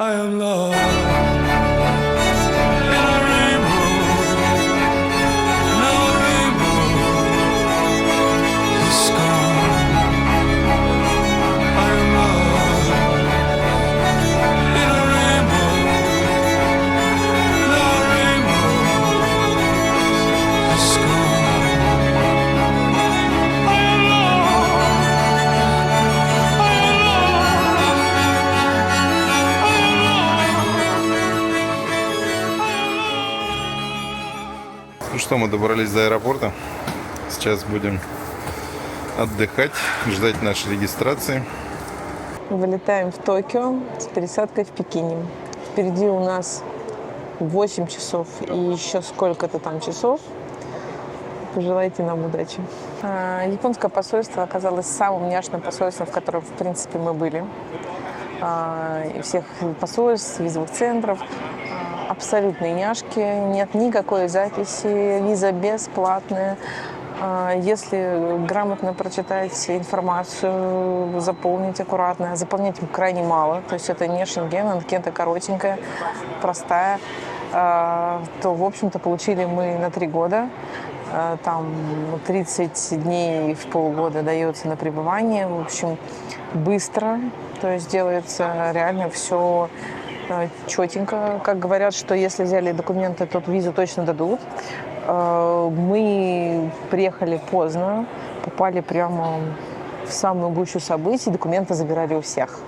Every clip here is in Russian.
I am lost in a rainbow, no rainbow is gone. I am lost in a rainbow, no rainbow is gone. I am Ну что, мы добрались до аэропорта. Сейчас будем отдыхать, ждать нашей регистрации. Вылетаем в Токио с пересадкой в Пекине. Впереди у нас 8 часов и еще сколько-то там часов. Пожелайте нам удачи. Японское посольство оказалось самым няшным посольством, в котором, в принципе, мы были. И всех посольств, визовых центров. Абсолютные няшки, нет никакой записи, виза бесплатная. Если грамотно прочитать информацию, заполнить аккуратно, заполнять крайне мало, то есть это не Шенген, анкета коротенькая, простая, то, в общем-то, получили мы на 3 года. Там 30 дней в полгода дается на пребывание. В общем, быстро, то есть делается реально все четенько. Как говорят, что если взяли документы, то визу точно дадут. Мы приехали поздно, попали прямо в самую гущу событий, документы забирали у всех.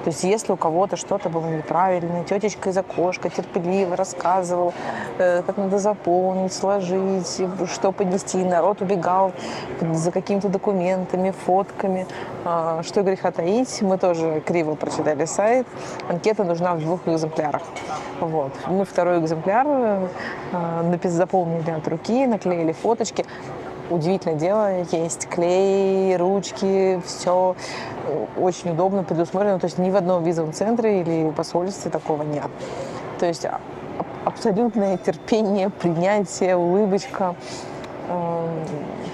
То есть если у кого-то что-то было неправильно, тетечка из окошка терпеливо рассказывала, как надо заполнить, сложить, что поднести. Народ убегал за какими-то документами, фотками. Что греха таить, мы тоже криво прочитали сайт. Анкета нужна в 2 экземплярах. Вот. Мы 2-й экземпляр заполнили от руки, наклеили фоточки. Удивительное дело, есть клей, ручки, все очень удобно, предусмотрено. То есть ни в одном визовом центре или посольстве такого нет. То есть абсолютное терпение, принятие, улыбочка.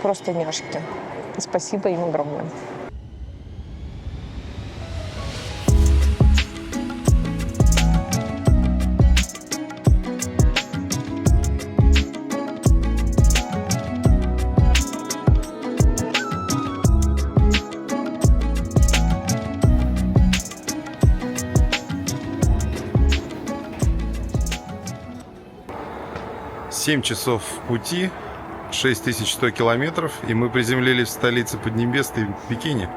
Просто няшки. Спасибо им огромное. Семь часов пути, 6100 километров, и мы приземлились в столице Поднебесной, в Пекине.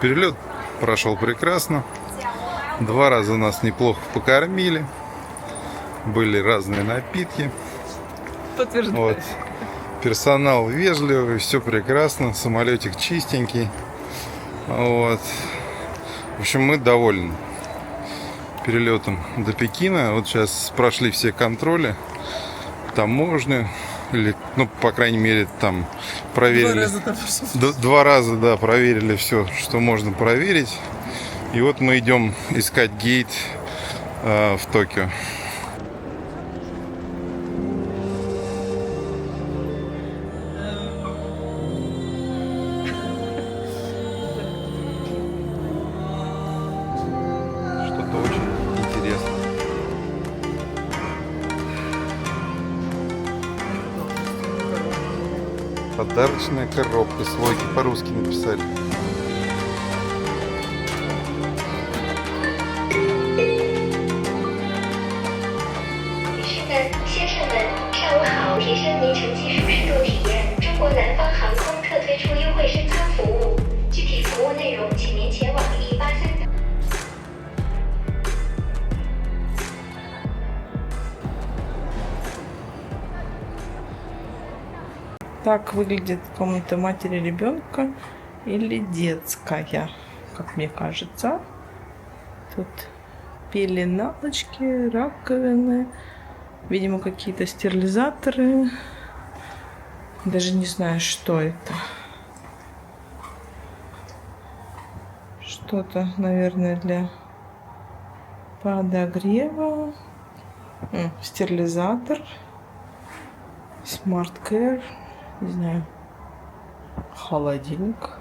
Перелет прошел прекрасно. 2 раза нас неплохо покормили. Были разные напитки. Подтверждаю. Вот. Персонал вежливый, все прекрасно, самолетик чистенький. Вот. В общем, мы довольны перелетом до Пекина. Вот сейчас прошли все контроли, таможню, или, ну, по крайней мере, там проверили. 2 раза, да, проверили все, что можно проверить. И вот мы идем искать гейт в Токио. Подарочная коробка, слойки по-русски написали. Так выглядит комната матери ребенка или детская, как мне кажется. Тут пеленалочки, раковины, видимо, какие-то стерилизаторы. Даже не знаю, что это. Что-то, наверное, для подогрева, стерилизатор, Smart Care, не знаю, холодильник,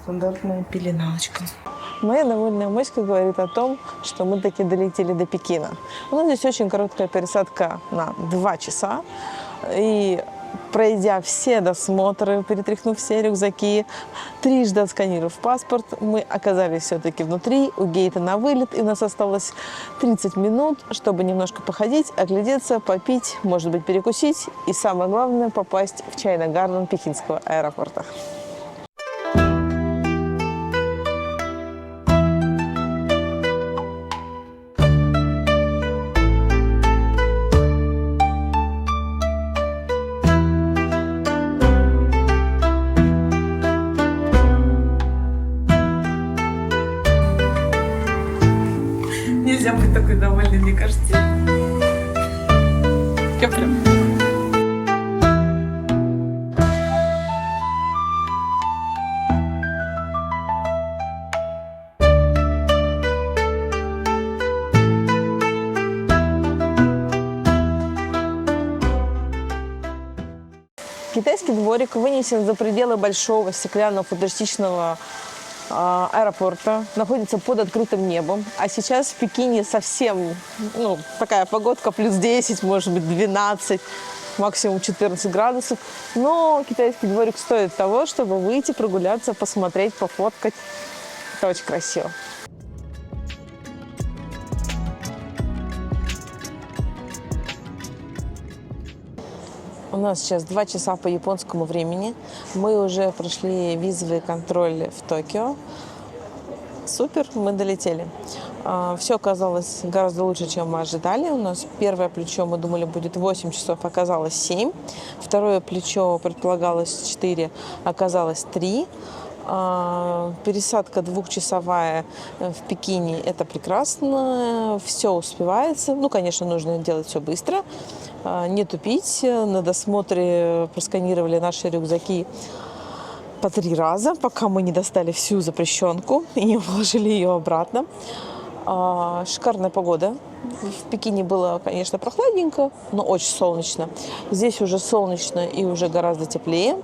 стандартная пеленалочка. Моя довольная моська говорит о том, что мы таки долетели до Пекина. У нас здесь очень короткая пересадка на 2 часа. И пройдя все досмотры, перетряхнув все рюкзаки, трижды отсканировав паспорт, мы оказались все-таки внутри, у гейта на вылет, и у нас осталось 30 минут, чтобы немножко походить, оглядеться, попить, может быть, перекусить, и самое главное, попасть в Чайна Гарден пекинского аэропорта. Нельзя быть такой довольной, мне кажется. Кепля. Китайский дворик вынесен за пределы большого стеклянного футуристичного аэропорта, находится под открытым небом. А сейчас в Пекине совсем, такая погодка, плюс 10, может быть, 12, максимум 14 градусов. Но китайский дворик стоит того, чтобы выйти, прогуляться, посмотреть, пофоткать. Это очень красиво. У нас сейчас 2 часа по японскому времени. Мы уже прошли визовый контроль в Токио. Супер, мы долетели. Все оказалось гораздо лучше, чем мы ожидали. У нас первое плечо, мы думали, будет 8 часов, оказалось 7. Второе плечо предполагалось 4, оказалось 3. Пересадка 2-часовая в Пекине – это прекрасно, все успевается. Конечно, нужно делать все быстро, не тупить. На досмотре просканировали наши рюкзаки по 3 раза, пока мы не достали всю запрещенку и не вложили ее обратно. Шикарная погода. В Пекине было, конечно, прохладненько, но очень солнечно. Здесь уже солнечно и уже гораздо теплее.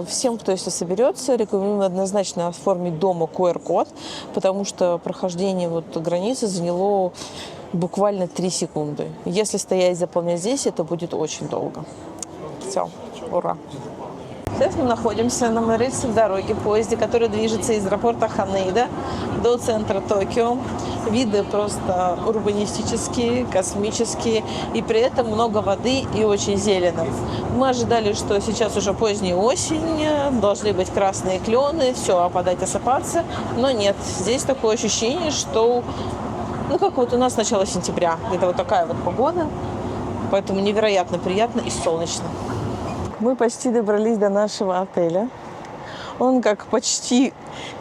Всем, кто если соберется, рекомендую однозначно оформить дома QR-код, потому что прохождение границы заняло буквально 3 секунды. Если стоять заполнять здесь, это будет очень долго. Все, ура! Сейчас мы находимся на рельсовой дороге, поезде, который движется из аэропорта Ханэйда до центра Токио. Виды просто урбанистические, космические, и при этом много воды и очень зелено. Мы ожидали, что сейчас уже поздняя осень, должны быть красные клены, все опадать, осыпаться, но нет. Здесь такое ощущение, что, как у нас начало сентября, где-то такая погода, поэтому невероятно приятно и солнечно. Мы почти добрались до нашего отеля. Он почти,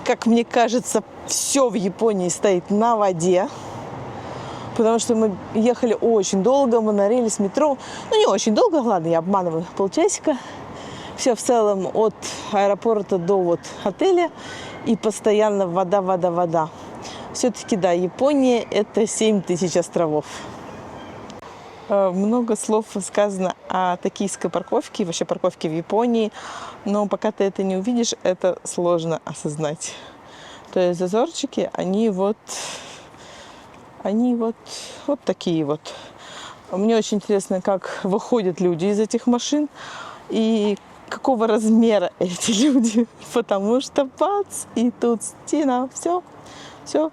как мне кажется, все в Японии стоит на воде. Потому что мы ехали очень долго, монорели с метро. Не очень долго, ладно, я обманываю, полчасика. Все в целом от аэропорта до отеля. И постоянно вода, вода, вода. Все-таки, да, Япония – это 7000 островов. Много слов сказано о токийской парковке, вообще парковке в Японии, но пока ты это не увидишь, это сложно осознать. То есть зазорчики, они такие. Мне очень интересно, как выходят люди из этих машин и какого размера эти люди, потому что бац, и тут стена, все,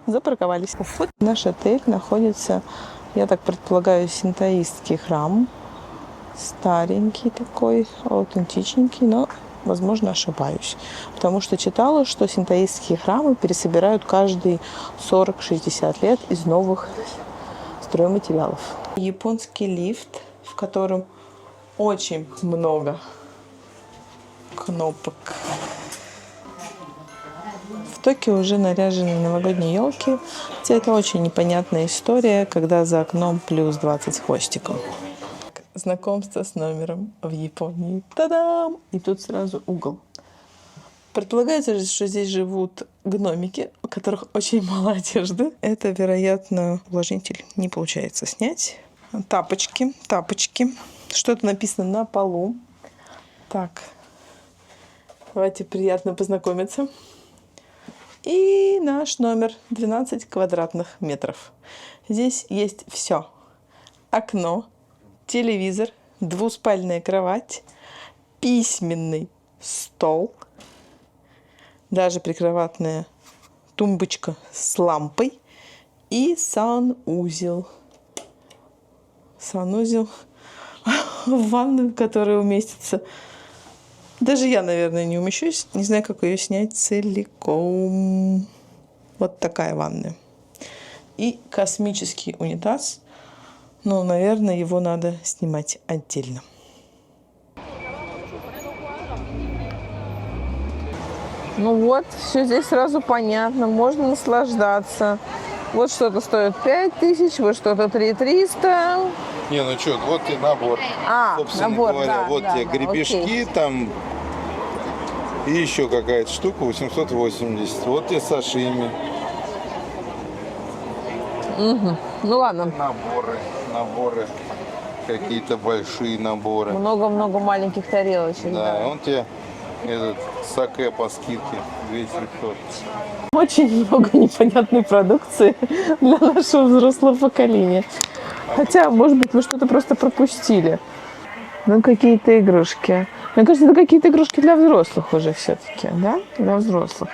запарковались. Наш отель находится, я так предполагаю, синтоистский храм. Старенький такой, аутентичненький, но, возможно, ошибаюсь. Потому что читала, что синтоистские храмы пересобирают каждые 40-60 лет из новых стройматериалов. Японский лифт, в котором очень много кнопок. В Токио уже наряжены новогодние елки. Хотя это очень непонятная история, когда за окном плюс 20 хвостиков. Знакомство с номером в Японии. Та-дам! И тут сразу угол. Предполагается, что здесь живут гномики, у которых очень мало одежды. Это, вероятно, увлажнитель. Не получается снять. Тапочки. Что-то написано на полу. Так. Давайте, приятно познакомиться. И наш номер 12 квадратных метров. Здесь есть все. Окно, телевизор, двуспальная кровать, письменный стол, даже прикроватная тумбочка с лампой и санузел. Санузел в ванную, которая уместится. Даже я, наверное, не умещусь. Не знаю, как ее снять целиком. Вот такая ванная. И космический унитаз. Но, наверное, его надо снимать отдельно. Ну вот, все здесь сразу понятно. Можно наслаждаться. Вот что-то стоит 5000, вот что-то 3300. Не, ну что, вот и набор. Собственно набор, говоря, да, вот да, тебе да, гребешки, окей. там и еще какая-то штука 880. Вот тебе сашими. Ну ладно, Наборы. Какие-то большие наборы. много-много маленьких тарелочек. Да, он тебе этот саке по скидке 2700. Очень много непонятной продукции для нашего взрослого поколения. Хотя, может быть, вы что-то просто пропустили. Ну, какие-то игрушки. Мне кажется, это какие-то игрушки для взрослых уже все-таки, да? Для взрослых.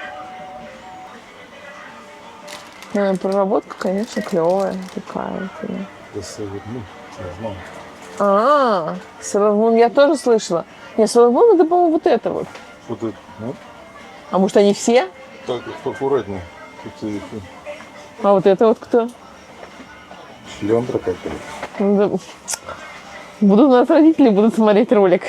Ну, проработка, конечно, клевая такая. Sailor Moon я тоже слышала. Нет, Sailor Moon это, по-моему, вот это вот. Вот это, ну, А может, они все? так, аккуратнее. Тут А вот это вот кто? шлендра какая-то. Ну, да. Будут у нас родители, будут смотреть ролик.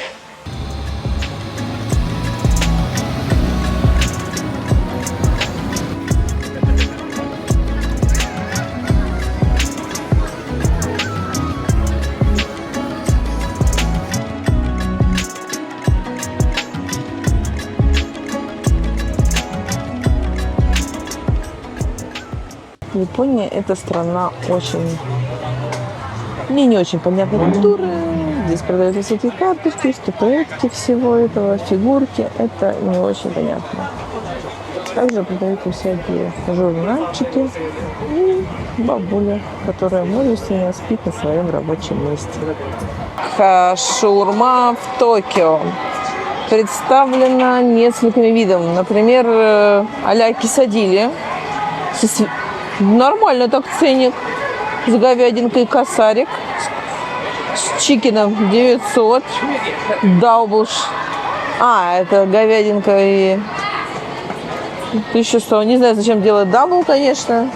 Япония – это страна очень... Мне не очень понятной культуры. Здесь продаются всякие карточки, статуэтки всего этого, фигурки. Это не очень понятно. Также продаются всякие журнальчики и бабуля, которая мужественно спит на своем рабочем месте. Шаурма в Токио представлена несколькими видами. Например, а-ля кисадили. Нормально так ценник. С говядинкой косарик. С чикеном 900. Даублш. Это говядинка и 1100. Не знаю, зачем делать дабл, конечно.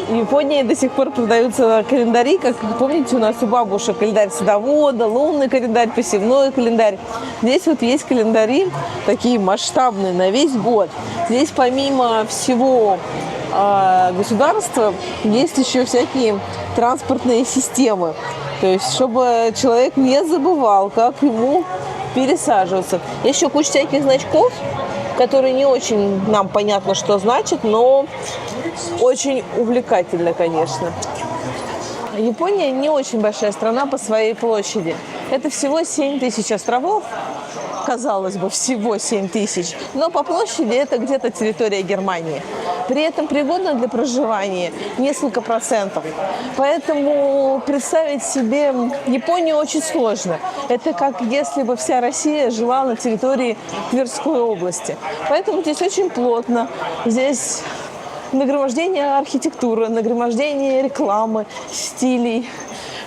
В Японии до сих пор продаются календари, как помните, у нас у бабушек календарь садовода, лунный календарь, посевной календарь. Здесь вот есть календари такие масштабные на весь год. Здесь помимо всего государства есть еще всякие транспортные системы. То есть, чтобы человек не забывал, как ему пересаживаться. Есть еще куча всяких значков, которые не очень нам понятно, что значит, но очень увлекательно, конечно. Япония не очень большая страна по своей площади. Это всего 7000 островов. Казалось бы, всего 7000. Но по площади это где-то территория Германии. При этом пригодна для проживания несколько процентов. Поэтому представить себе Японию очень сложно. Это как если бы вся Россия жила на территории Тверской области. Поэтому здесь очень плотно. Здесь нагромождение архитектуры, нагромождение рекламы, стилей,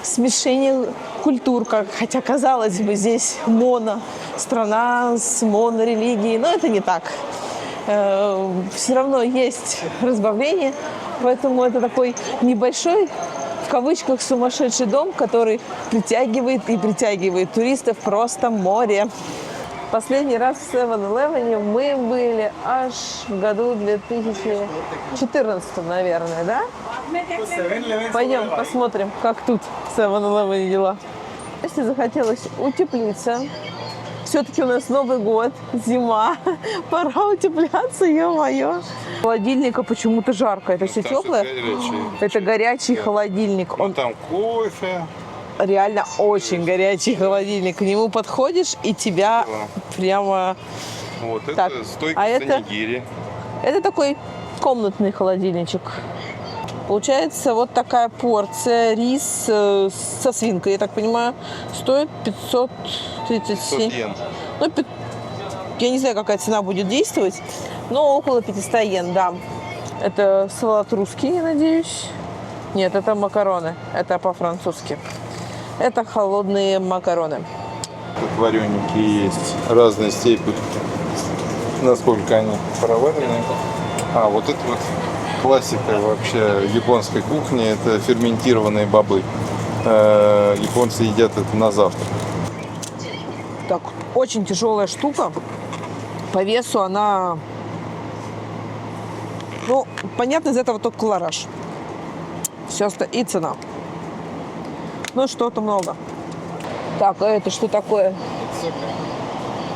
смешение культур, хотя, казалось бы, здесь страна с монорелигией, но это не так. Все равно есть разбавление, поэтому это такой небольшой, в кавычках, сумасшедший дом, который притягивает туристов просто море. Последний раз в 7-Eleven мы были аж в году 2014, наверное, да? Пойдем посмотрим, как тут в 7-Eleven дела. Если захотелось утеплиться, все-таки у нас Новый год, зима. Пора утепляться, ё-моё. Холодильника почему-то жарко. Это все теплое? Это горячий холодильник. Он Там кофе. реально очень горячий холодильник. К нему подходишь, и тебя прямо... Вот Так, это стойка а это? нигири. Это такой комнатный холодильничек. Получается, вот такая порция рис со свинкой, я так понимаю, стоит 537. 500 йен. Ну, я не знаю, какая цена будет действовать, но около 500 йен, да. Это салат русский, я надеюсь. Нет, это макароны. Это по-французски. Это холодные макароны. Тут вареники есть разной степени, насколько они проваренные. А вот это вот классика вообще японской кухни, это ферментированные бобы. Японцы едят это на завтрак. Так, очень тяжелая штука. По весу она... Ну, понятно, из этого только колораж. Все и цена. Ну, что-то много. Так, а это что такое?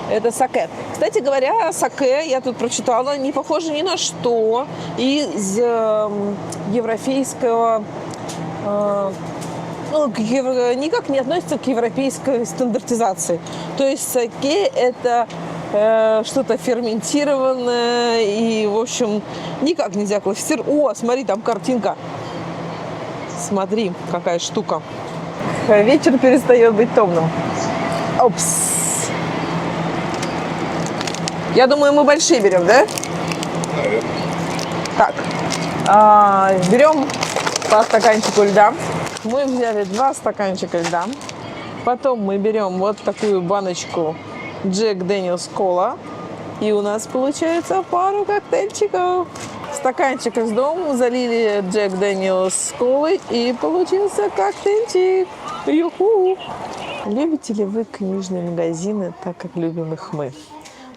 Это саке. Кстати говоря, саке, я тут прочитала, не похоже ни на что из европейского... никак не относится к европейской стандартизации. То есть саке – это что-то ферментированное и, в общем, никак нельзя классифицировать. О, смотри, там картинка. Смотри, какая штука. Вечер перестает быть томным. Опс. Я думаю, мы большие берем, да? Наверное. Так, берем по стаканчику льда. Мы взяли 2 стаканчика льда. Потом мы берем вот такую баночку Jack Daniel's Cola. И у нас получается пару коктейльчиков. Стаканчик из дома залили Jack Daniel's Cola и получился коктейльчик. Юху! Любите ли вы книжные магазины так, как любим их мы?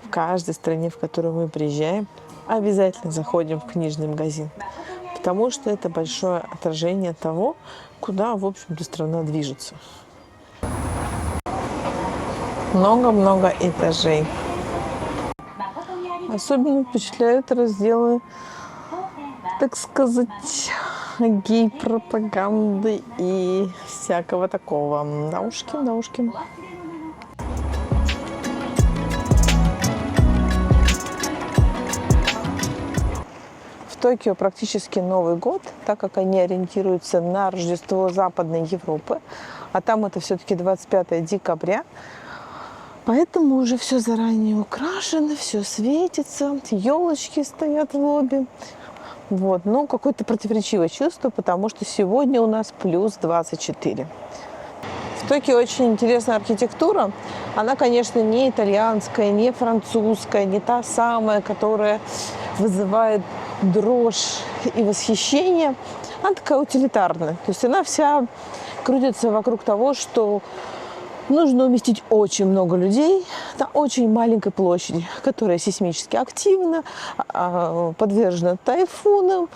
В каждой стране, в которую мы приезжаем, обязательно заходим в книжный магазин, потому что это большое отражение того, куда, в общем-то, страна движется. Много-много этажей. Особенно впечатляют разделы, так сказать, гей-пропаганды и всякого такого. Наушки, наушки. В Токио практически Новый год, так как они ориентируются на Рождество Западной Европы, а там это все-таки 25 декабря. Поэтому уже все заранее украшено, все светится, елочки стоят в лобби. Вот. Но какое-то противоречивое чувство, потому что сегодня у нас плюс 24. В Токио очень интересная архитектура. Она, конечно, не итальянская, не французская, не та самая, которая вызывает дрожь и восхищение. Она такая утилитарная. То есть она вся крутится вокруг того, что нужно уместить очень много людей на очень маленькой площади, которая сейсмически активна, подвержена тайфунам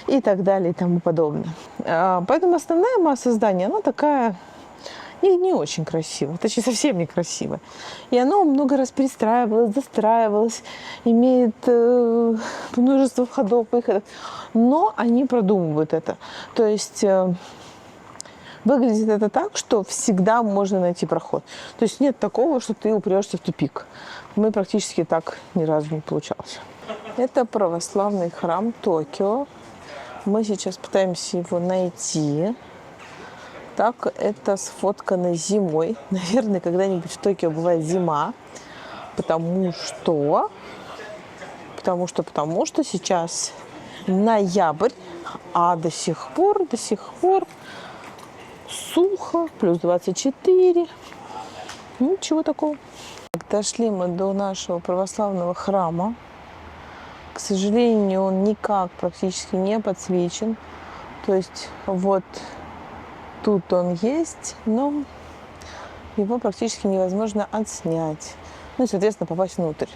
и так далее и тому подобное. Поэтому основная масса здания, она такая не очень красивая, точнее совсем некрасивая. И оно много раз перестраивалось, застраивалось, имеет множество входов, выходов, но они продумывают это. То есть... Выглядит это так, что всегда можно найти проход. То есть нет такого, что ты упрешься в тупик. Мы практически так ни разу не получалось. Это православный храм Токио. Мы сейчас пытаемся его найти. Так, это сфоткано зимой. Наверное, когда-нибудь в Токио бывает зима. Потому что сейчас ноябрь, а до сих пор сухо, плюс 24. Ничего такого. Дошли мы до нашего православного храма. К сожалению, он никак практически не подсвечен. То есть вот тут он есть, но его практически невозможно отснять. Ну и, соответственно, попасть внутрь.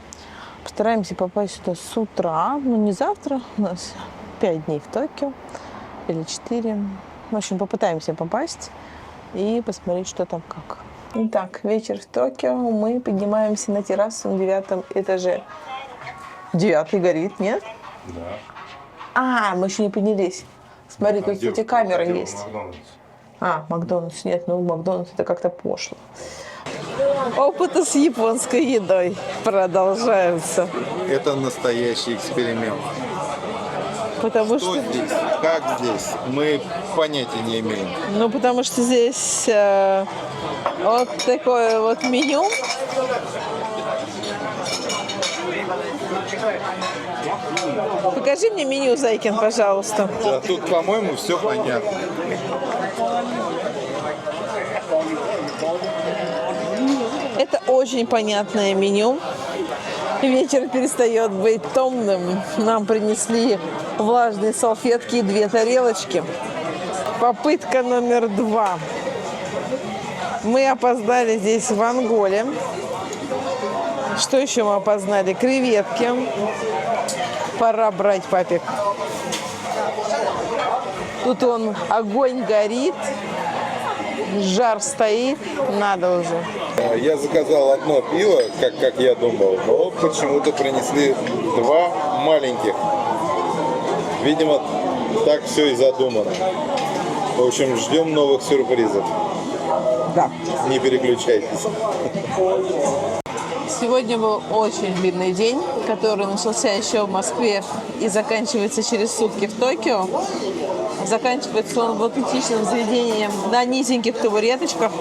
Постараемся попасть сюда с утра. Ну, не завтра. У нас 5 дней в Токио. Или 4. В общем, попытаемся попасть и посмотреть, что там как. Итак, вечер в Токио. Мы поднимаемся на террасу на 9 этаже. 9 горит, нет? Да. А, мы еще не поднялись. Смотри, тут, кстати, камера есть. А, Макдональдс. Нет, ну Макдональдс это как-то пошло. Опыты с японской едой продолжаются. Это настоящий эксперимент. Потому Что что, здесь? Как здесь? Мы понятия не имеем. ну, потому что здесь вот такое вот меню. Покажи мне меню, Зайкин, пожалуйста. Да, тут, по-моему, все понятно. Это очень понятное меню. Вечер перестает быть томным. Нам принесли влажные салфетки и 2 тарелочки. Попытка номер 2. Мы опоздали здесь в Анголе. Что еще мы опознали? Креветки. Пора брать, папик. Тут он, огонь горит, жар стоит, надо уже. Я заказал одно пиво, как я думал, но почему-то принесли 2 маленьких. Видимо, так все и задумано. В общем, ждем новых сюрпризов. Да. Не переключайтесь. Сегодня был очень длинный день, который начался еще в Москве и заканчивается через сутки в Токио. Заканчивается он в аутентичном заведении на низеньких табуреточках.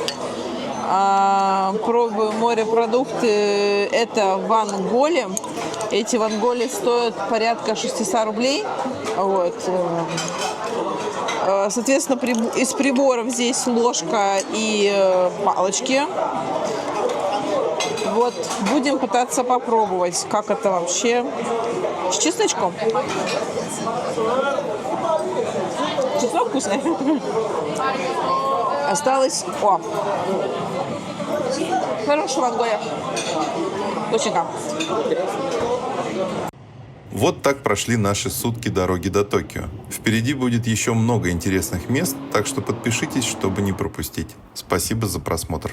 Пробую морепродукты. Это в Анголе. Эти в Анголе стоят порядка 600 рублей. Вот. Соответственно, из приборов здесь ложка и палочки. Вот, будем пытаться попробовать, как это вообще. С чесночком. Чеснок вкусный. Осталось... О! Хорошего Анголя. Точно. Вот так прошли наши сутки дороги до Токио. Впереди будет еще много интересных мест, так что подпишитесь, чтобы не пропустить. Спасибо за просмотр.